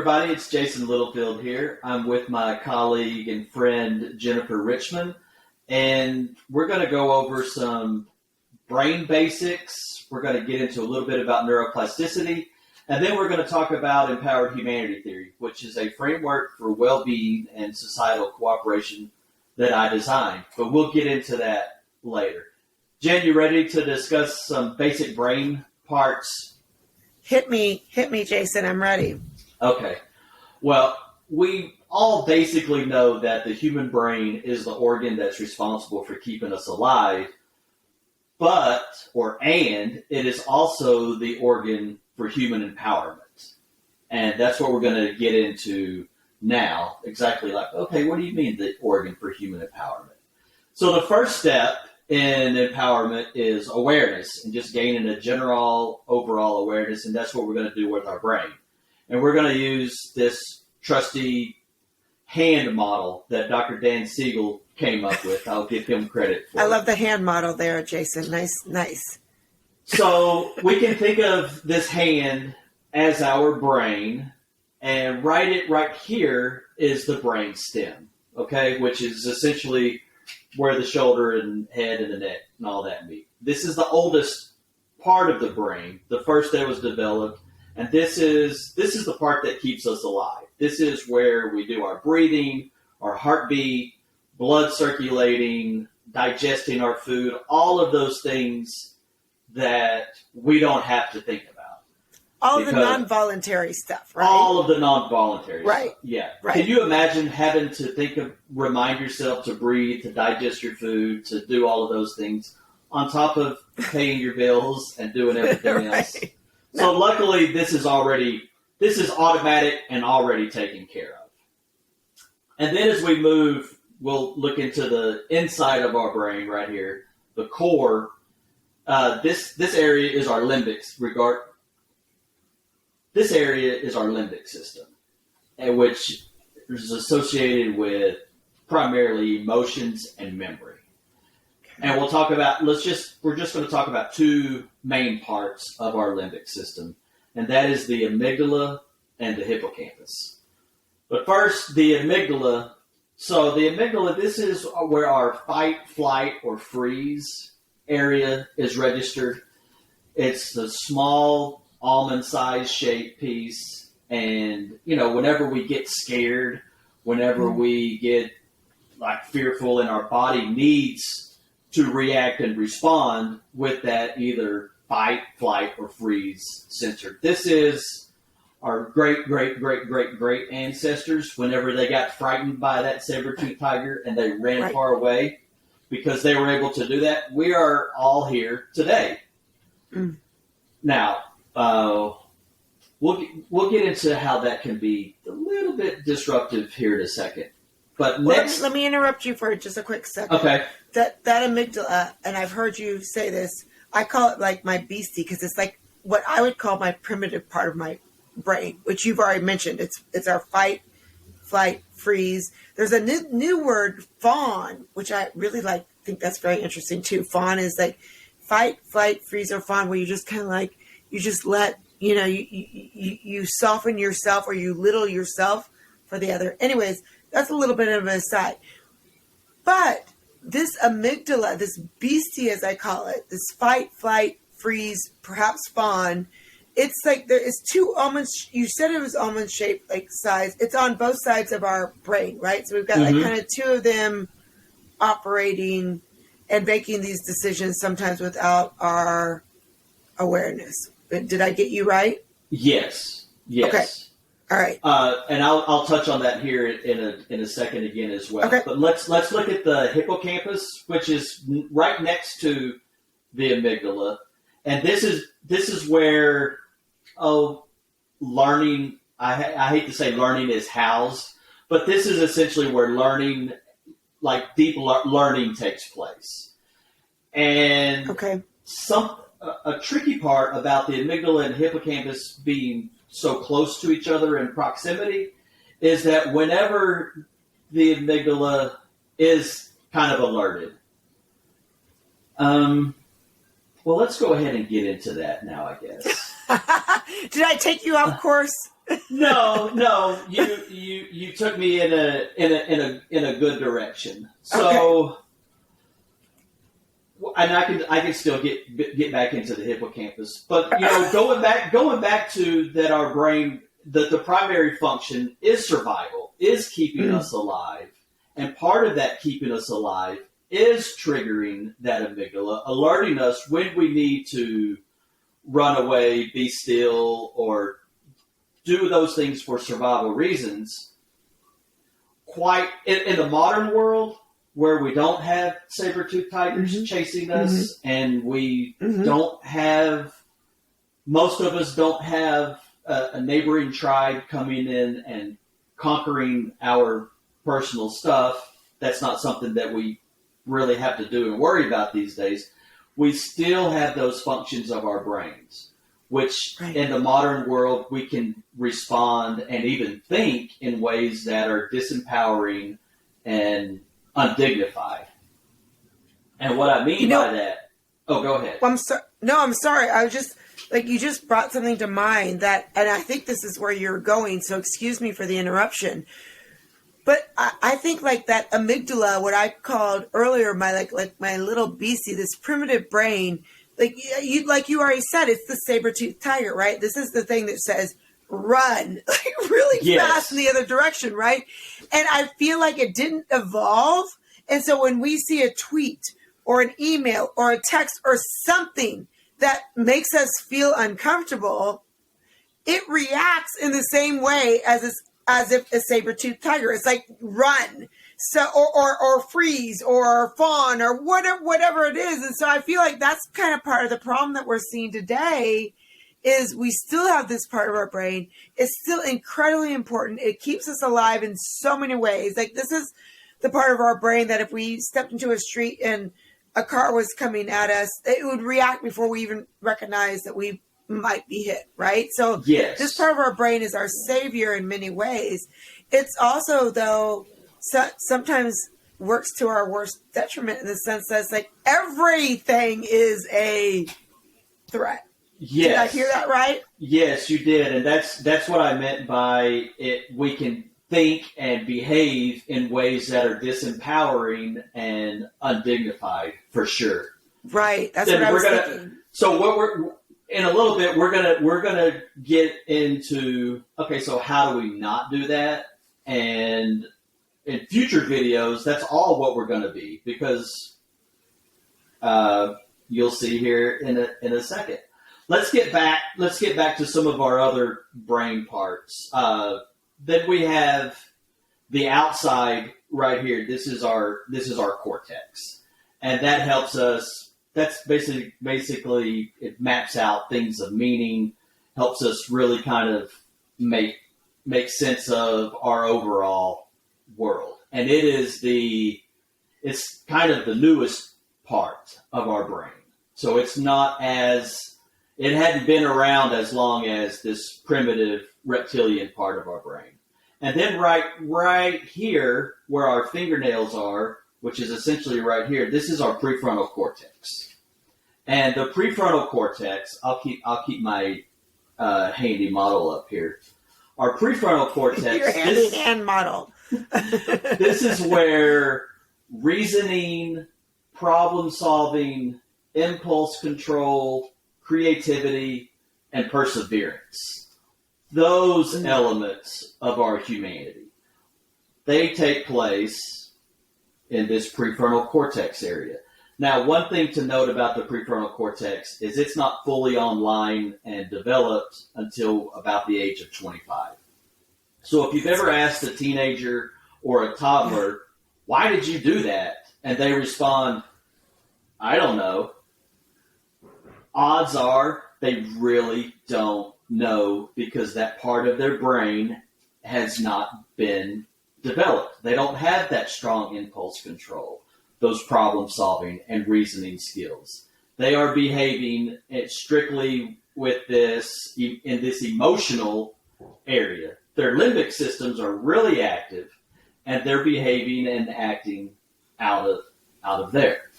everybody. It's Jason Littlefield here. I'm with my colleague and friend, Jennifer Richmond, and we're going to go over some brain basics. We're going to get into a little bit about neuroplasticity, and then we're going to talk about empowered humanity theory, which is a framework for well-being and societal cooperation that I designed. But we'll get into that later. Jen, you ready to discuss some basic brain parts? Hit me, Jason. I'm ready. Okay. Well, we all basically know that the human brain is the organ that's responsible for keeping us alive, and it is also the organ for human empowerment. And that's what we're going to get into now. Exactly like, okay, what do you mean the organ for human empowerment? So the first step in empowerment is awareness and just gaining a general overall awareness, and that's what we're going to do with our brain. And we're going to use this trusty hand model that Dr. Dan Siegel came up with. I'll give him credit for it. I love the hand model there, Jason. Nice. So we can think of this hand as our brain, and right here is the brain stem, okay, which is essentially where the shoulder and head and the neck and all that meet. This is the oldest part of the brain, the first that was developed, and this is the part that keeps us alive. This is where we do our breathing, our heartbeat, blood circulating, digesting our food, all of those things that we don't have to think about. All of the non-voluntary stuff, right? All of the non-voluntary right. stuff. Yeah. Right. Can you imagine having to remind yourself to breathe, to digest your food, to do all of those things on top of paying your bills and doing everything right. else? So luckily this is automatic and already taken care of. And then as we move, we'll look into the inside of our brain right here, the core. This area is our limbic This area is our limbic system, which is associated with primarily emotions and memory. And we're just going to talk about two main parts of our limbic system, and that is the amygdala and the hippocampus. But first, the amygdala. So the amygdala, this is where our fight, flight, or freeze area is registered. It's the small almond-sized shaped piece, and whenever we get scared, whenever we get like fearful, and our body needs to react and respond with that either fight, flight, or freeze sensor. This is our great ancestors whenever they got frightened by that saber-toothed tiger and they ran far away because they were able to do that. We are all here today. Now, we'll get into how that can be a little bit disruptive here in a second. But next, let me interrupt you for just a quick second. Okay. That amygdala, and I've heard you say this, I call it like my beastie because it's like what I would call my primitive part of my brain, which you've already mentioned. It's our fight, flight, freeze. There's a new word, fawn, which I really like. Think that's very interesting too. Fawn is like fight, flight, freeze, or fawn, where you just kind of like, you just let, you soften yourself or you little yourself for the other. Anyways, that's a little bit of an aside. But this amygdala, this beastie as I call it, this fight, flight, freeze, perhaps fawn, it's like there is two almonds. You said it was almond shaped, like size. It's on both sides of our brain, right? So we've got like kind of two of them operating and making these decisions sometimes without our awareness. Did I get you right? Yes. Okay. All right. And I'll touch on that here in a second again as well. Okay. But let's look at the hippocampus, which is right next to the amygdala, and this is where learning. I hate to say learning is housed, but this is essentially where learning, like deep learning, takes place. And a tricky part about the amygdala and hippocampus being so close to each other in proximity is that whenever the amygdala is kind of alerted, well, let's go ahead and get into that now, I guess. Did I take you off course? No, you took me in a good direction. So, okay. And I can still get back into the hippocampus, but going back to that, our brain, the primary function is survival, is keeping us alive, and part of that keeping us alive is triggering that amygdala, alerting us when we need to run away, be still, or do those things for survival reasons. Quite in the modern world, where we don't have saber-toothed tigers chasing us, and we don't have, most of us don't have a neighboring tribe coming in and conquering our personal stuff. That's not something that we really have to do and worry about these days. We still have those functions of our brains, which in the modern world, we can respond and even think in ways that are disempowering and undignified. And what I mean by that, go ahead. Well, I'm sorry. I was just, you just brought something to mind that, and I think this is where you're going, so excuse me for the interruption. But I think that amygdala, what I called earlier, my my little beastie, this primitive brain, you already said, it's the saber-toothed tiger, right? This is the thing that says run really fast in the other direction, right? And I feel like it didn't evolve. And so when we see a tweet or an email or a text or something that makes us feel uncomfortable, it reacts in the same way as if a saber-toothed tiger. It's like run, so or freeze or fawn or whatever it is. And so I feel like that's kind of part of the problem that we're seeing today is we still have this part of our brain. It's still incredibly important. It keeps us alive in so many ways. This is the part of our brain that if we stepped into a street and a car was coming at us, it would react before we even recognize that we might be hit, right? So this part of our brain is our savior in many ways. It's also, though, sometimes works to our worst detriment in the sense that it's everything is a threat. Yes. Did I hear that right? Yes, you did. And that's what I meant by it. We can think and behave in ways that are disempowering and undignified, for sure. Right. That's what I was thinking. So what we're in a little bit, we're gonna get into, okay, so how do we not do that? And in future videos, that's all what we're gonna be, because you'll see here in a second. Let's get back to some of our other brain parts. Then we have the outside right here. This is our cortex, and that helps us. That's basically it maps out things of meaning, helps us really kind of make sense of our overall world. And it's kind of the newest part of our brain. So it hadn't been around as long as this primitive reptilian part of our brain. And then right here where our fingernails are, which is essentially right here, this is our prefrontal cortex. And the prefrontal cortex, I'll keep my handy model up here. Our prefrontal cortex. Your handy-hand model. This is where reasoning, problem solving, impulse control, creativity, and perseverance. Those elements of our humanity, they take place in this prefrontal cortex area. Now, one thing to note about the prefrontal cortex is it's not fully online and developed until about the age of 25. So if you've ever asked a teenager or a toddler, why did you do that? And they respond, I don't know. Odds are they really don't know, because that part of their brain has not been developed. They don't have that strong impulse control, those problem solving and reasoning skills. They are behaving strictly with this, in this emotional area. Their limbic systems are really active, and they're behaving and acting out of there.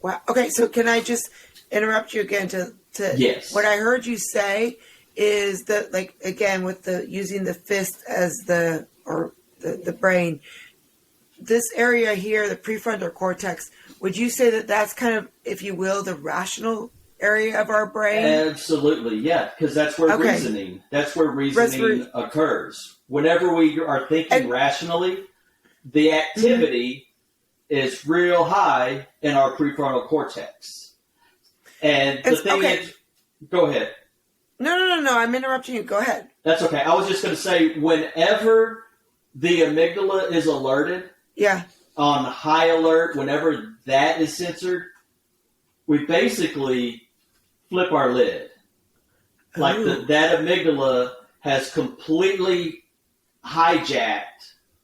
Wow. Okay, so can I just interrupt you again to Yes. what I heard you say is that, like, again, with the using the fist as the brain, this area here, the prefrontal cortex, would you say that that's kind of, if you will, the rational area of our brain? Absolutely, yeah, because that's where reasoning occurs. Whenever we are thinking rationally, the activity is real high in our prefrontal cortex. And the thing is, go ahead. No, I'm interrupting you. Go ahead. That's okay. I was just going to say, whenever the amygdala is alerted, on high alert, whenever that is censored, we basically flip our lid. Like that amygdala has completely hijacked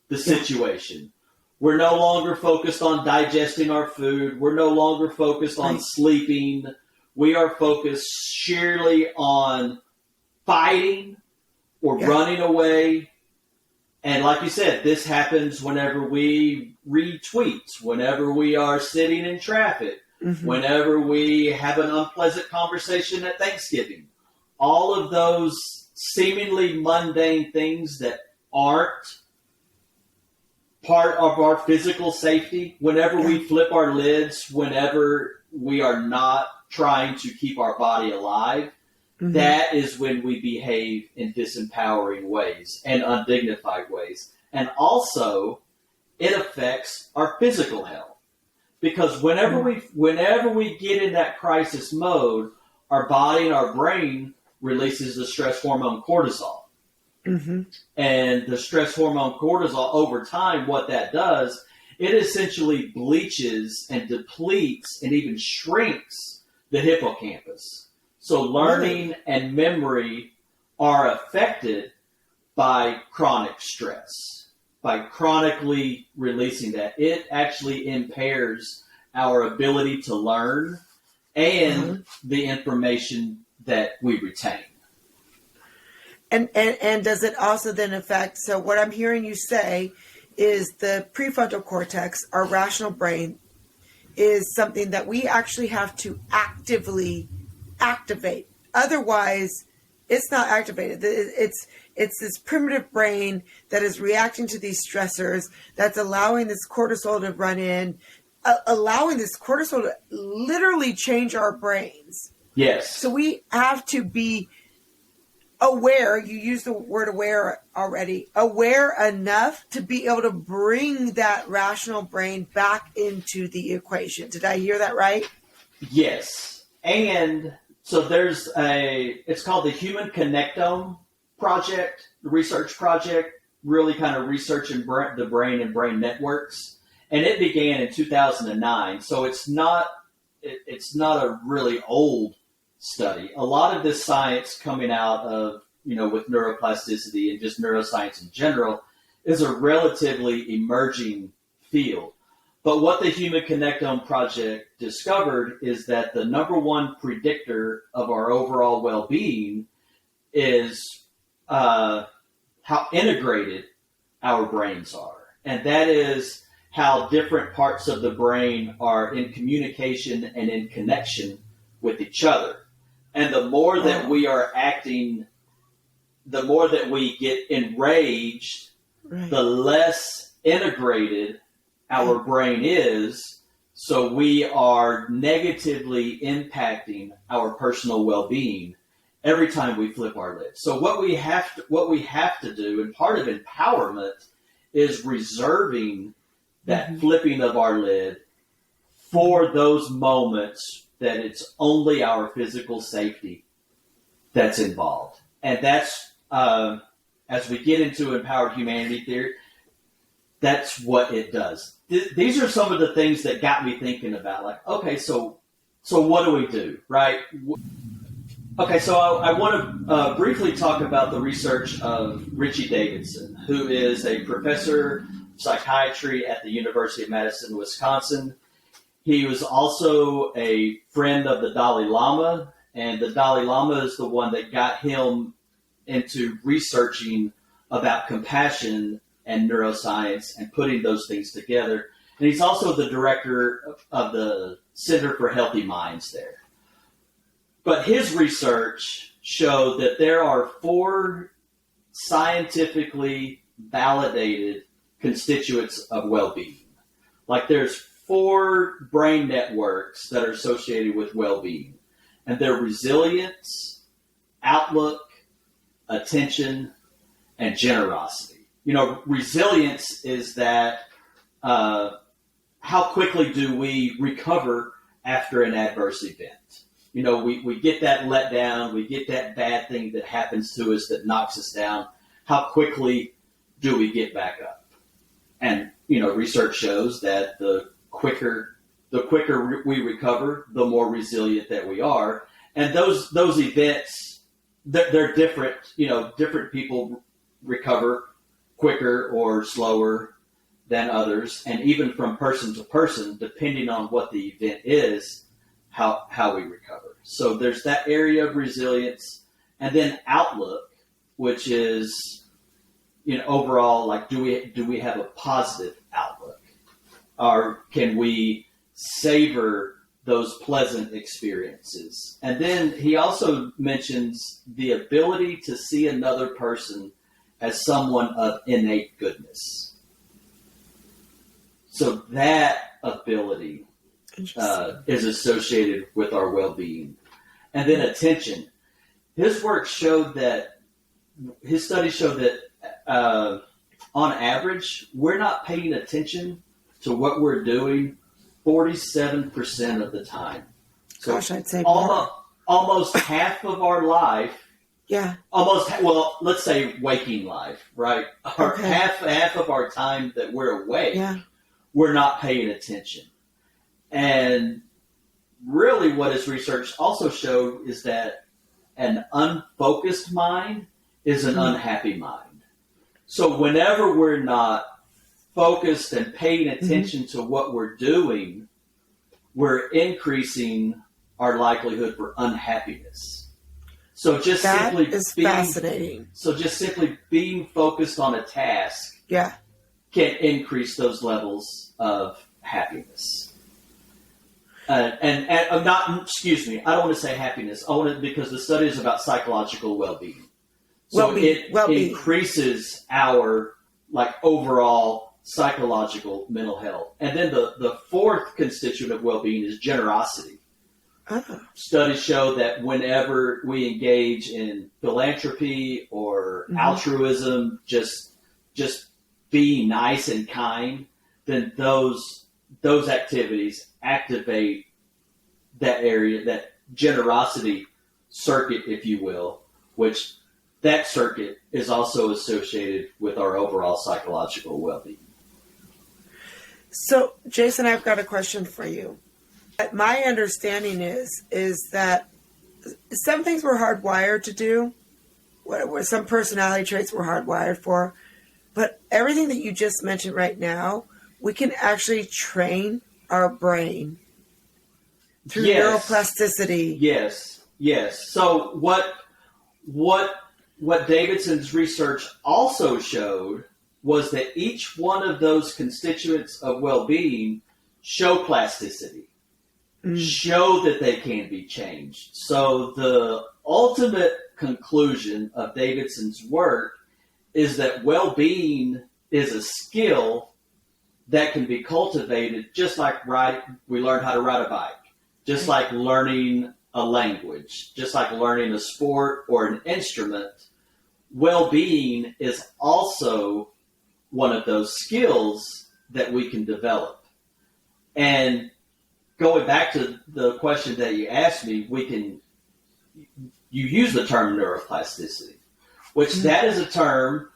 the situation. We're no longer focused on digesting our food. We're no longer focused on sleeping. We are focused sheerly on fighting or running away. And like you said, this happens whenever we read tweets, whenever we are sitting in traffic, whenever we have an unpleasant conversation at Thanksgiving. All of those seemingly mundane things that aren't part of our physical safety, whenever we flip our lids, whenever we are not trying to keep our body alive, that is when we behave in disempowering ways and undignified ways. And also, it affects our physical health. Because whenever we get in that crisis mode, our body and our brain releases the stress hormone cortisol. And the stress hormone cortisol, over time, what that does, it essentially bleaches and depletes and even shrinks the hippocampus. So learning and memory are affected by chronic stress, by chronically releasing that. It actually impairs our ability to learn and the information that we retain. And does it also then affect, so what I'm hearing you say is the prefrontal cortex, our rational brain, is something that we actually have to actively activate. Otherwise, it's not activated. It's this primitive brain that is reacting to these stressors, that's allowing this cortisol to run in, allowing this cortisol to literally change our brains. Yes. So we have to be aware, you used the word aware already, aware enough to be able to bring that rational brain back into the equation. Did I hear that right? Yes. And so it's called the Human Connectome Project, the research project, really kind of researching the brain and brain networks. And it began in 2009. So it's not a really old study. A lot of this science coming out of, with neuroplasticity and just neuroscience in general is a relatively emerging field. But what the Human Connectome Project discovered is that the number one predictor of our overall well-being is how integrated our brains are. And that is how different parts of the brain are in communication and in connection with each other. And the more that we are acting, the more that we get enraged, the less integrated our brain is. So we are negatively impacting our personal well-being every time we flip our lid. So what we have to do, and part of empowerment, is reserving that flipping of our lid for those moments that it's only our physical safety that's involved. And that's, as we get into empowered humanity theory, that's what it does. These are some of the things that got me thinking about, like, okay, so what do we do, right? Okay, so I want to briefly talk about the research of Richie Davidson, who is a professor of psychiatry at the University of Madison, Wisconsin. He was also a friend of the Dalai Lama, and the Dalai Lama is the one that got him into researching about compassion and neuroscience and putting those things together. And he's also the director of the Center for Healthy Minds there. But his research showed that there are 4 scientifically validated constituents of well-being. Like there's 4 brain networks that are associated with well-being. And they're resilience, outlook, attention, and generosity. Resilience is that how quickly do we recover after an adverse event? We get that let down, we get that bad thing that happens to us that knocks us down. How quickly do we get back up? And, research shows that the quicker we recover, the more resilient that we are. And those events, they're different. Different people recover quicker or slower than others. And even from person to person, depending on what the event is, how we recover. So there's that area of resilience. And then outlook, which is, overall, like, do we have a positive outlook? Or can we savor those pleasant experiences? And then he also mentions the ability to see another person as someone of innate goodness. So that ability is associated with our well-being. And then attention. His studies showed that on average, we're not paying attention to what we're doing 47% of the time. So gosh, I'd say more. Almost half of our life. Yeah. Let's say waking life, right? Okay. Half of our time that we're awake, yeah. we're not paying attention. And really what his research also showed is that an unfocused mind is an unhappy mind. So whenever we're not focused and paying attention to what we're doing, we're increasing our likelihood for unhappiness. So just fascinating. So just simply being focused on a task can increase those levels of happiness. And I'm not, excuse me, I don't want to say happiness. Because the study is about psychological well-being. So it increases our overall psychological mental health. And then the 4th constituent of well-being is generosity. Studies show that whenever we engage in philanthropy or altruism, just being nice and kind, then those activities activate that area, that generosity circuit, if you will, which that circuit is also associated with our overall psychological well-being. So, Jason, I've got a question for you. My understanding is that some things we're hardwired to do, some personality traits we're hardwired for, but everything that you just mentioned right now, we can actually train our brain through neuroplasticity. Yes. So what Davidson's research also showed was that each one of those constituents of well-being show plasticity, show that they can be changed. So the ultimate conclusion of Davidson's work is that well-being is a skill that can be cultivated, just like we learn how to ride a bike, just like learning a language, just like learning a sport or an instrument. Well-being is also one of those skills that we can develop. And going back to the question that you asked me, you use the term neuroplasticity, which that is a term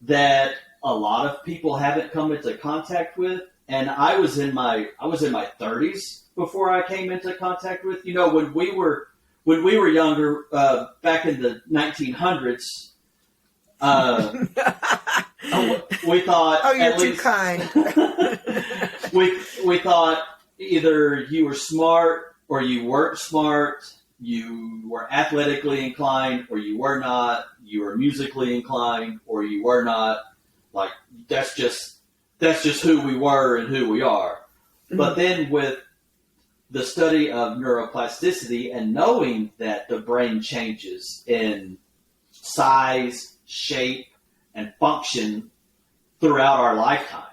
that a lot of people haven't come into contact with. And I was in my 30s before I came into contact with. When we were younger, back in the 1900s, we thought. Oh, you're too kind. we thought either you were smart or you weren't smart. You were athletically inclined or you were not. You were musically inclined or you were not. Like that's just who we were and who we are. But then with the study of neuroplasticity and knowing that the brain changes in size, shape, and function throughout our lifetime.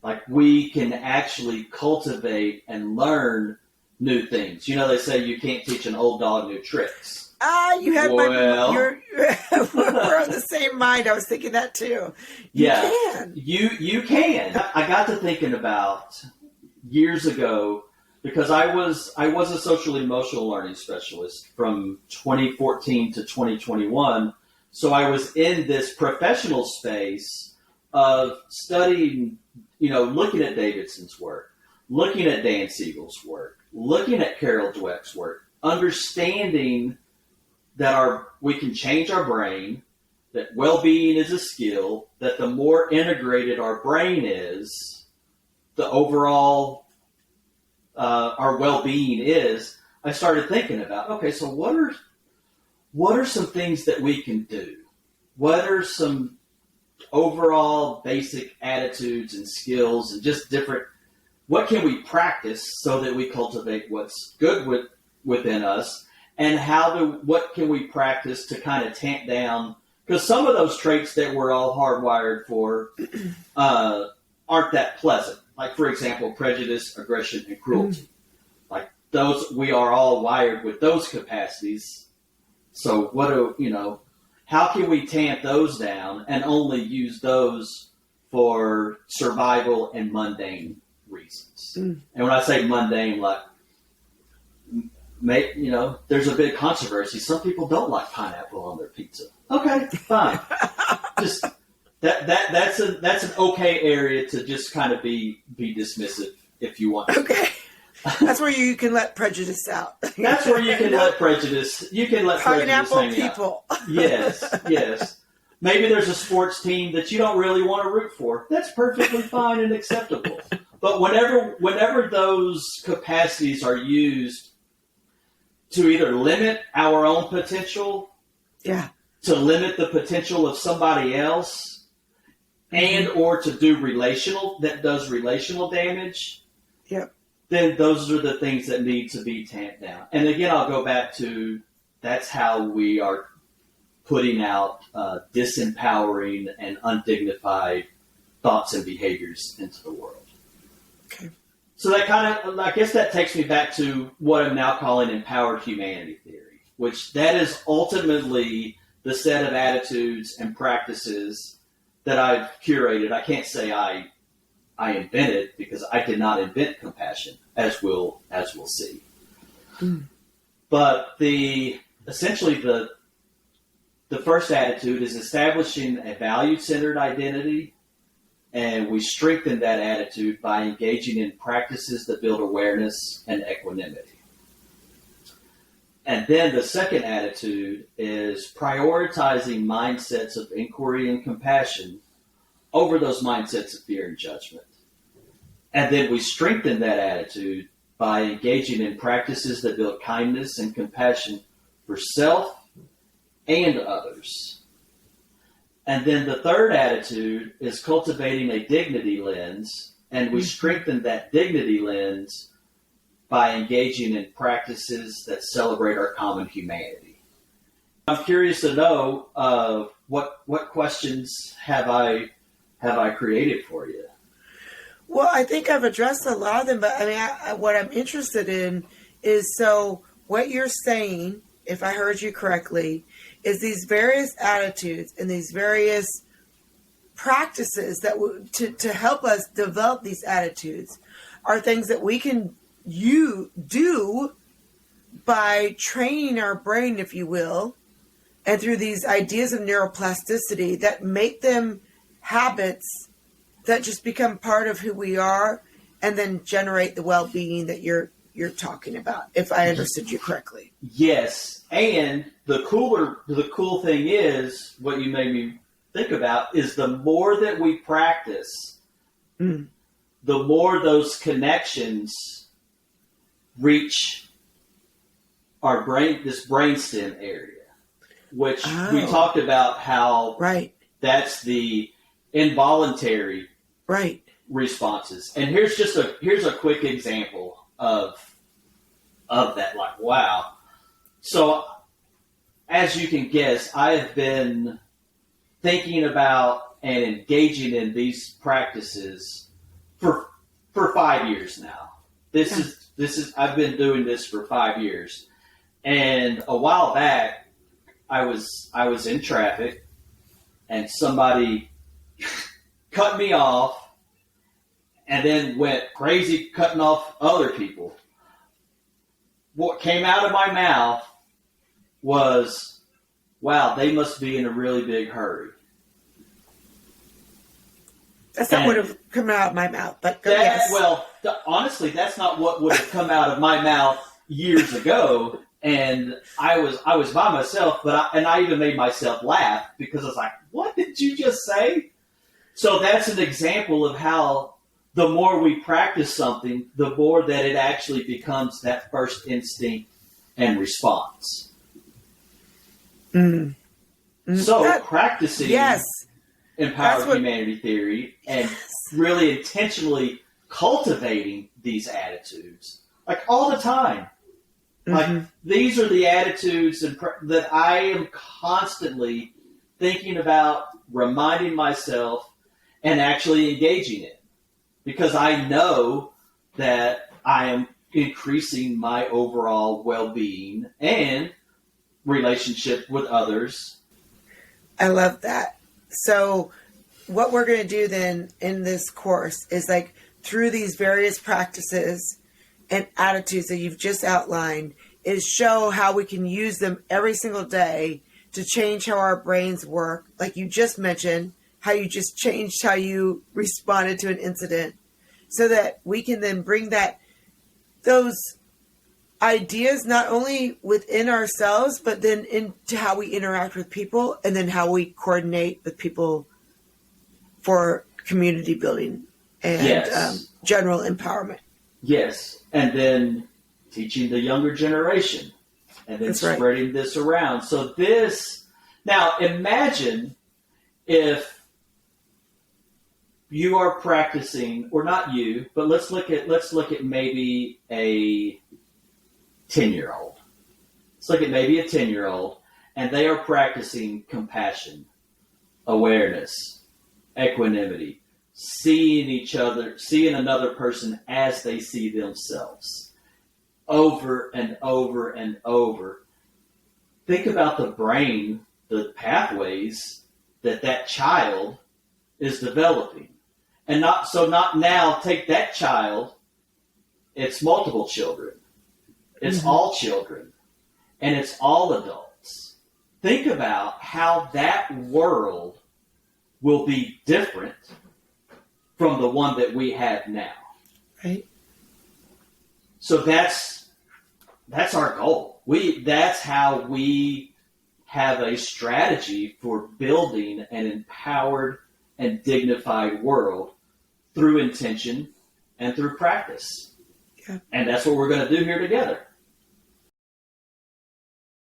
Like we can actually cultivate and learn new things. You know, they say you can't teach an old dog new tricks. You had Well, we're on the same mind. I was thinking that too. You can. You can. I got to thinking about years ago, because I was a social emotional learning specialist from 2014 to 2021. So I was in this professional space of studying, you know, looking at Davidson's work, looking at Dan Siegel's work, looking at Carol Dweck's work, understanding that we can change our brain, that well-being is a skill, that the more integrated our brain is, the overall our well-being is. I started thinking about, okay, so what are some things that we can do? What are some overall basic attitudes and skills and just different, what can we practice so that we cultivate what's good within us? And what can we practice to kind of tamp down? Because some of those traits that we're all hardwired for aren't that pleasant. Like, for example, prejudice, aggression, and cruelty. Like those, we are all wired with those capacities. So how can we tamp those down and only use those for survival and mundane reasons? And when I say mundane, like, there's a big controversy. Some people don't like pineapple on their pizza. Okay, fine. Just that's an okay area to just kind of be dismissive if you want to. Okay. That's where you can let prejudice out. That's where you can let prejudice. You can let pineapple prejudice hang people. Out. Yes. Maybe there's a sports team that you don't really want to root for. That's perfectly fine and acceptable. But whenever those capacities are used to either limit our own potential, to limit the potential of somebody else, and or to do relational damage, then those are the things that need to be tamped down. And again, I'll go back to that's how we are putting out disempowering and undignified thoughts and behaviors into the world. Okay. So that I guess that takes me back to what I'm now calling empowered humanity theory, which that is ultimately the set of attitudes and practices that I've curated. I can't say I invented, because I did not invent compassion, as we'll see. But essentially the first attitude is establishing a value-centered identity, and we strengthen that attitude by engaging in practices that build awareness and equanimity. And then the second attitude is prioritizing mindsets of inquiry and compassion over those mindsets of fear and judgment. And then we strengthen that attitude by engaging in practices that build kindness and compassion for self and others. And then the third attitude is cultivating a dignity lens, and we strengthen that dignity lens by engaging in practices that celebrate our common humanity. I'm curious to know what questions have I created for you? Well, I think I've addressed a lot of them, but I mean, what I'm interested in is, so what you're saying, if I heard you correctly, is these various attitudes and these various practices that to help us develop these attitudes are things that we can do by training our brain, if you will, and through these ideas of neuroplasticity that make them habits that just become part of who we are, and then generate the well-being that you're talking about, if I understood you correctly. Yes, and the cool thing is, what you made me think about, is the more that we practice, the more those connections reach our brain, this brainstem area, which we talked about how that's the involuntary responses. And here's a quick example of of that. Like, wow. So, as you can guess, I have been thinking about and engaging in these practices for 5 years now. This is I've been doing this for 5 years. And a while back, I was in traffic, and somebody cut me off, and then went crazy cutting off other people. What came out of my mouth was, "Wow, they must be in a really big hurry." That's not what would have come out of my mouth, but yes. Well, honestly, that's not what would have come out of my mouth years ago. And I was by myself, but I even made myself laugh because I was like, "What did you just say?" So that's an example of how the more we practice something, the more that it actually becomes that first instinct and response. So practicing empowered humanity theory and really intentionally cultivating these attitudes, like all the time. Like, these are the attitudes that I am constantly thinking about, reminding myself, and actually engaging in. Because I know that I am increasing my overall well-being and relationship with others. I love that. So what we're going to do then in this course is, like, through these various practices and attitudes that you've just outlined, is show how we can use them every single day to change how our brains work. Like you just mentioned, how you just changed how you responded to an incident, so that we can then bring those ideas not only within ourselves, but then into how we interact with people, and then how we coordinate with people for community building and general empowerment. Yes. And then teaching the younger generation, and then spreading this around. So now imagine if you are practicing, or not you, but let's look at maybe a 10-year-old. Let's look at maybe a 10-year-old, and they are practicing compassion, awareness, equanimity, seeing another person as they see themselves, over and over and over. Think about the brain, the pathways that child is developing. And not now take that child, it's multiple children. It's all children. And it's all adults. Think about how that world will be different from the one that we have now. Right. So that's our goal. That's how we have a strategy for building an empowered and dignified world through intention and through practice. Yeah. And that's what we're going to do here together.